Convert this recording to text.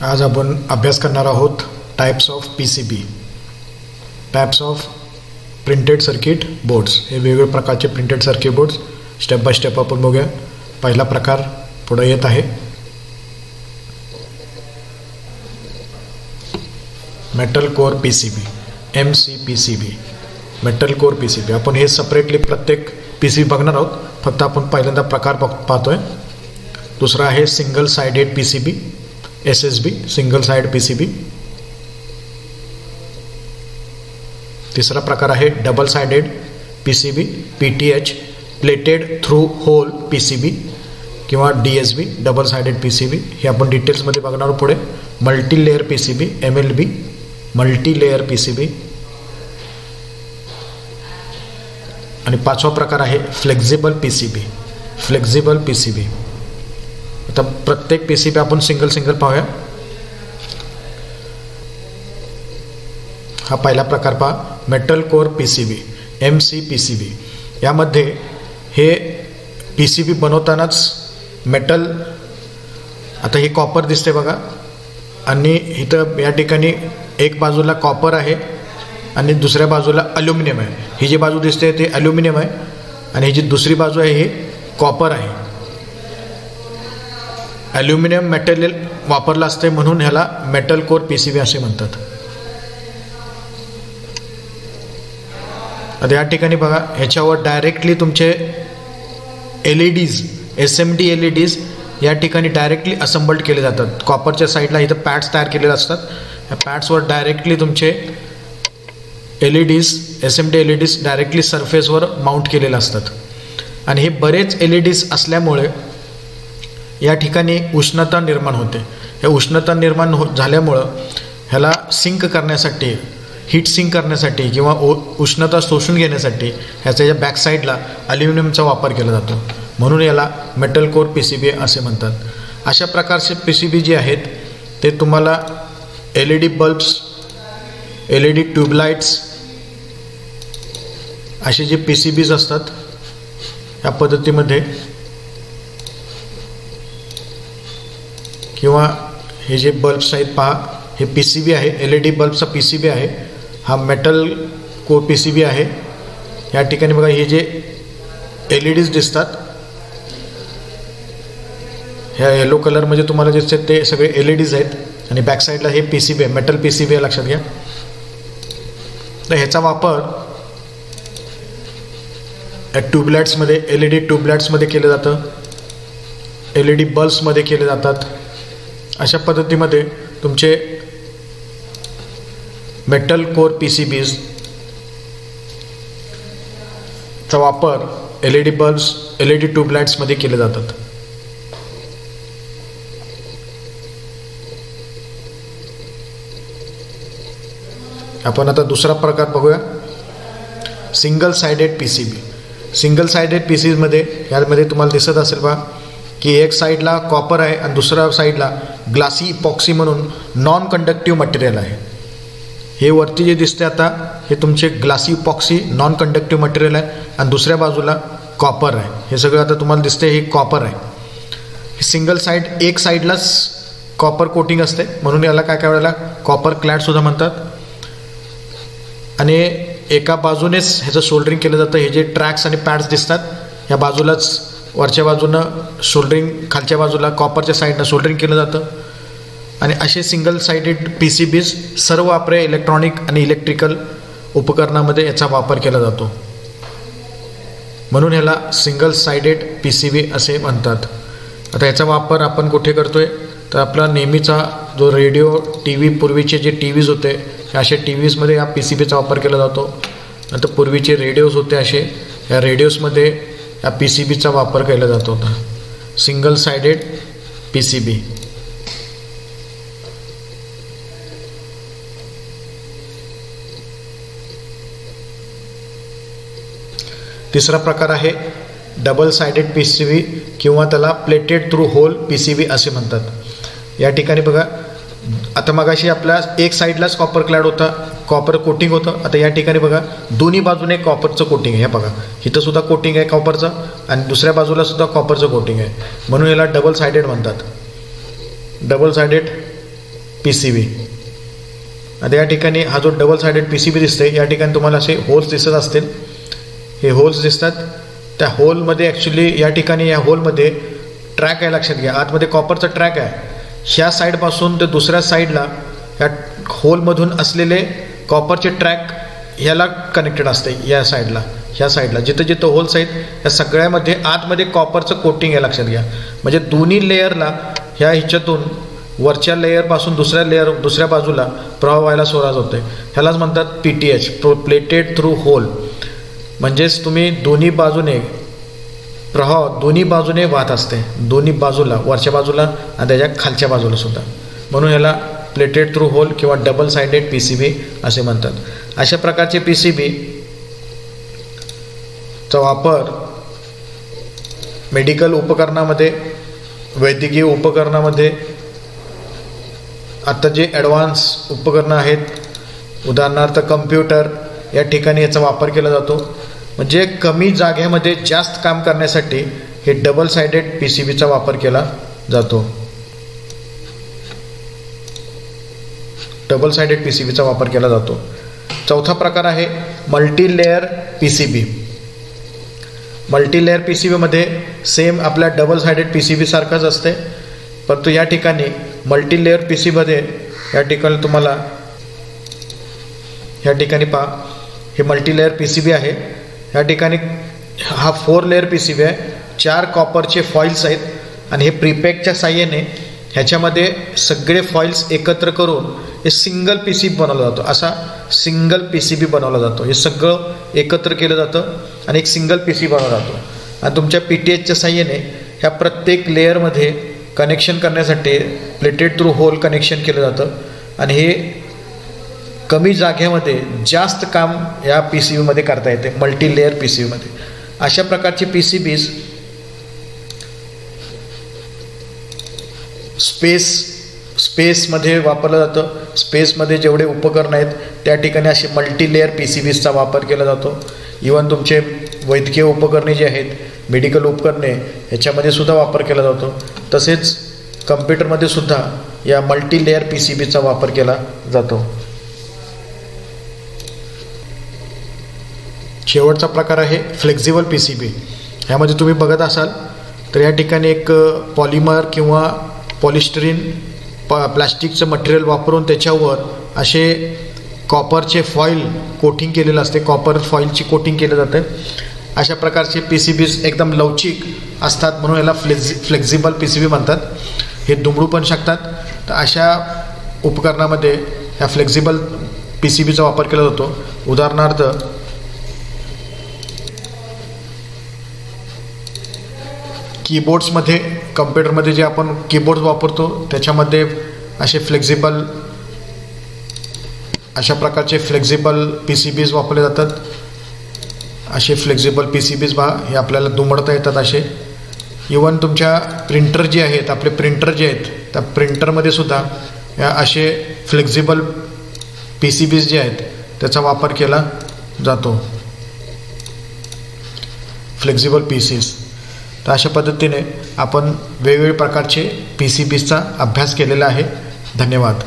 आज आपण अभ्यास करणार आहोत types of PCB, types of printed circuit boards. हे वेगवेगळे प्रकारचे printed circuit boards step by step आपण बघूया। पहिला प्रकार पुढे येत आहे, metal core PCB, MCPCB, metal core PCB। आपण हे सेपरेटली प्रत्येक PCB बघणार आहोत, फक्त आपण पहिल्यांदा प्रकार पाहतोय। दुसरा आहे single sided PCB, SSB, single side PCB। तीसरा प्रकार आहे double sided PCB, PTH, plated through hole PCB किंवा DSB, डबल साइडेड PCB। हे आपण डिटेल्समध्ये बघणार आहोत पुढे। Multi layer PCB, MLB, multi layer PCB। आणि पाचवा प्रकार आहे फ्लेक्सिबल PCB, फ्लेक्सिबल PCB। आता प्रत्येक PCB आपण सिंगल सिंगल पाहूया। हा पहिला प्रकार पहा, मेटल कोर PCB, MCPCB। यामध्ये हे PCB बनवतानाच मेटल, आता हे कॉपर दिसते बघा, आणि इथं या ठिकाणी एक बाजूला कॉपर आहे आणि दुसऱ्या बाजूला ॲल्युमिनियम आहे। ही जी बाजू दिसते ते ॲल्युमिनियम आहे आणि ही जी दुसरी बाजू आहे हे कॉपर आहे। ॲल्युमिनियम मटेरियल वापरलं असते म्हणून ह्याला मेटल कोर PCB असे म्हणतात। आता या ठिकाणी बघा, ह्याच्यावर डायरेक्टली तुमचे LEDs, SMD LEDs या ठिकाणी डायरेक्टली असेंबल्ड केले जातात। कॉपरच्या साईडला इथं पॅड्स तयार केलेले असतात, या पॅड्सवर डायरेक्टली तुमचे LEDs, SMD LEDs डायरेक्टली सरफेसवर माउंट केलेले असतात। आणि हे बरेच LEDs असल्यामुळे या ठिकाणी उष्णता निर्माण होते। हे उष्णता निर्माण झाल्यामुळं ह्याला सिंक करण्यासाठी, हीट सिंक करण्यासाठी किंवा उष्णता शोषून घेण्यासाठी ह्याच्या या बॅक साईडला ॲल्युमिनियमचा वापर केला जातो, म्हणून याला मेटल कोर PCB असे म्हणतात। अशा प्रकारचे PCB जे आहेत ते तुम्हाला LED बल्ब्स, LED ट्यूबलाइट्स असे जे PCBs असतात या पद्धतीमध्ये, किंवा हे जे बल्ब्स आहेत पहा, हे PCB आहे, LED बल्बचा PCB आहे। हा मेटल कोर PCB आहे। या ठिकाणी बघा, हे जे LEDs दिसतात ह्या येलो कलरमध्ये तुम्हाला दिसते ते सगळे LEDs आहेत, आणि बॅक साईडला हे PCB आहे, मेटल PCB आहे, लक्षात घ्या। तर ह्याचा वापर ट्यूबलाइट्समध्ये, LED ट्यूबलाइट्समध्ये केलं जातं, LED बल्ब्समध्ये केले जातात। अशा पद्धतीमध्ये तुमचे मेटल कोर PCBs चा वापर LED बल्ब्स, LED ट्यूबलाइट्समध्ये केले जातात। आपण आता दुसरा प्रकार बघूया, single sided PCB। Single sided PCB मध्ये यामध्ये तुम्हाला दिसत असेल बघा की एक साईडला कॉपर आहे आणि दुसऱ्या साईडला ग्लासी इपॉक्सी म्हणून नॉन कंडक्टिव्ह मटेरियल आहे। हे वरती जे दिसते आता हे तुमचे glassy epoxy non conductive material आहे, आणि दुसऱ्या बाजूला कॉपर आहे। हे सगळं आता तुम्हाला दिसते हे कॉपर आहे। हे सिंगल साईड, एक साईडलाच कॉपर कोटिंग असते, म्हणून याला काय वेळेला कॉपर क्लॅड सुद्धा म्हणतात। आणि एका बाजूनेच ह्याचं सोल्डरिंग केलं जातं। हे जे ट्रॅक्स आणि पॅड्स दिसतात ह्या बाजूलाच, वरच्या बाजूनं सोल्डरिंग, खालच्या बाजूला कॉपरच्या साईडनं सोल्डरिंग केलं जातं। आणि असे सिंगल साइडेड PCBs सर्व आपले इलेक्ट्रॉनिक आणि इलेक्ट्रिकल उपकरणामध्ये याचा वापर केला जातो, म्हणून ह्याला सिंगल साइडेड PCB असे म्हणतात। आता याचा वापर आपण कुठे करतोय, तर आपला नेहमीचा जो रेडिओ, TV, पूर्वीचे जे TVs होते अशा TVsमध्ये या PCBचा वापर केला जातो। नंतर पूर्वीचे रेडिओज होते असे, या रेडिओजमध्ये या PCBचा वापर केला जात होता, सिंगल साइडेड PCB। तिसरा प्रकार आहे डबल साइडेड PCB किंवा त्याला प्लेटेड थ्रू होल PCB असे म्हणतात। या ठिकाणी बघा, आता मगाशी आपल्या एक साईडलाच कॉपर क्लॅड होता, कॉपर कोटिंग होतं। आता या ठिकाणी बघा दोन्ही बाजूने कॉपरचं कोटिंग आहे। हे बघा इथं सुद्धा कोटिंग आहे कॉपरचं, आणि दुसऱ्या बाजूला सुद्धा कॉपरचं कोटिंग आहे, म्हणून याला डबल साइडेड म्हणतात, डबल साइडेड PCB. आता या ठिकाणी हा जो डबल सायडेड PCB दिसते, या ठिकाणी तुम्हाला असे होल्स दिसत असतील. हे होल्स दिसतात. त्या होलमध्ये ॲक्च्युली या ठिकाणी या होलमध्ये ट्रॅक आहे, लक्षात घ्या. आतमध्ये कॉपरचा ट्रॅक आहे. ह्या साईडपासून ते दुसऱ्या साईडला ह्या होलमधून असलेले कॉपरचे ट्रॅक ह्याला कनेक्टेड असते. या साईडला, ह्या साईडला जिथं जिथं होल्स आहेत या सगळ्यामध्ये आतमध्ये कॉपरचं कोटिंग आहे, लक्षात घ्या. म्हणजे दोन्ही लेअरला ह्या ह्याच्यातून वरच्या लेअरपासून दुसऱ्या बाजूला प्रवाह व्हायला सुरुवात होते. ह्यालाच म्हणतात PTH, प्लेटेड थ्रू होल. म्हणजेच तुम्ही दोन्ही बाजूने प्रवाह दोन्ही बाजूने वाहत असते, दोन्ही बाजूला, वरच्या बाजूला आणि त्याच्या खालच्या बाजूला सुद्धा. म्हणून ह्याला प्लेटेड थ्रू होल किंवा डबल सायडेड PCB असे म्हणतात. अशा प्रकारचे PCB चा वापर मेडिकल उपकरणामध्ये, वैद्यकीय उपकरणामध्ये, आता जे ॲडव्हान्स उपकरणं आहेत, उदाहरणार्थ कम्प्युटर, या ठिकाणी याचा वापर केला जातो. म्हणजे कमी जागेमध्ये जास्त काम करण्यासाठी हे डबल सायडेड PCBचा वापर केला जातो. डबल सायडेड PCBचा वापर केला जातो. चौथा प्रकार आहे multi layer PCB. Multi layer PCBमध्ये सेम आपल्या डबल सायडेड PCB सारखंच असते, परंतु या ठिकाणी मल्टी लेअर PCBमध्ये या ठिकाणी तुम्हाला या ठिकाणी पहा, हे मल्टी लेअर PCB आहे. या ठिकाणी हा 4 लेअर PCB आहे. 4 कॉपरचे फॉइल्स आहेत आणि हे प्रीपॅकच्या साह्याने ह्याच्यामध्ये सगळे फॉइल्स एकत्र करून हे सिंगल PCB बनवला जातो. असा सिंगल PCB बनवला जातो. हे सगळं एकत्र केलं जातं आणि एक सिंगल PCB बनवला जातो. आणि तुमच्या PTHच्या साह्याने ह्या प्रत्येक लेअरमध्ये कनेक्शन करण्यासाठी प्लेटेड थ्रू होल कनेक्शन केलं जातं आणि हे कमी जागेमध्ये जास्त काम या PCBमध्ये करता येते, मल्टी लेअर PCBमध्ये. अशा प्रकारचे PCBs स्पेसमध्ये वापरलं जातं. स्पेसमध्ये जेवढे उपकरणं आहेत त्या ठिकाणी असे मल्टी लेअर PCBsचा वापर केला जातो. इवन तुमचे वैद्यकीय उपकरणे जे आहेत, मेडिकल उपकरणे, ह्याच्यामध्ये सुद्धा वापर केला जातो. तसेच कम्प्युटरमध्ये सुद्धा या मल्टी लेअर PCBचा वापर केला जातो. शेवटचा प्रकार आहे फ्लेक्झिबल PCB. ह्यामध्ये तुम्ही बघत असाल तर या ठिकाणी एक पॉलिमर किंवा पॉलिस्टरीन प्लास्टिकचं मटेरियल वापरून त्याच्यावर असे कॉपरचे फॉईल कोटिंग केलेलं असते. कॉपर फॉईलची कोटिंग केलं जातं. अशा प्रकारचे PCBs एकदम लवचिक असतात, म्हणून याला फ्लेक्झिबल PCB म्हणतात. हे दुमडू पण शकतात. तर अशा उपकरणामध्ये ह्या फ्लेक्झिबल PCBचा वापर केला जातो. उदाहरणार्थ कीबोर्ड्समध्ये, कम्प्युटरमध्ये जे आपण कीबोर्ड वापरतो त्याच्यामध्ये असे अशा प्रकारचे फ्लेक्झिबल PCBs वापरले जातात. असे फ्लेक्झिबल PCBs पहा, हे आपल्याला दुमडता येतात असे. इवन तुमच्या प्रिंटर जे आहेत, आपले प्रिंटर जे आहेत, त्या प्रिंटरमध्ये सुद्धा या असे फ्लेक्झिबल PCBs जे आहेत त्याचा वापर केला जातो. Flexible PCs. तर अशा पद्धतीने आपण वेगवेगळ्या प्रकारचे PCBsचा अभ्यास केलेला आहे. धन्यवाद.